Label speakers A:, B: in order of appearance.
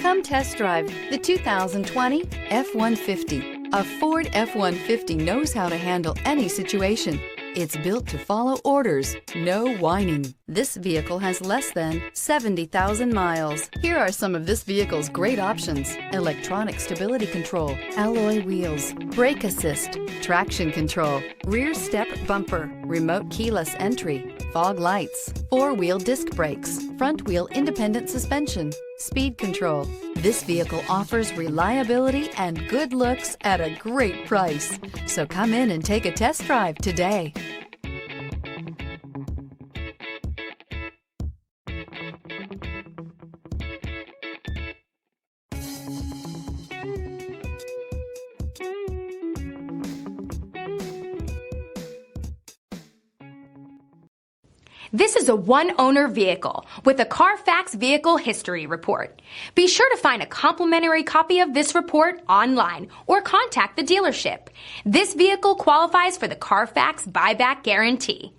A: Come test drive the 2020 F-150. A Ford F-150 knows how to handle any situation. It's built to follow orders, no whining. This vehicle has less than 70,000 miles. Here are some of this vehicle's great options: electronic stability control, alloy wheels, brake assist, traction control, rear step bumper, remote keyless entry, fog lights, four-wheel disc brakes, front-wheel independent suspension, speed control. This vehicle offers reliability and good looks at a great price. So come in and take a test drive today.
B: This is a one-owner vehicle with a Carfax Vehicle History Report. Be sure to find a complimentary copy of this report online or contact the dealership. This vehicle qualifies for the Carfax Buyback Guarantee.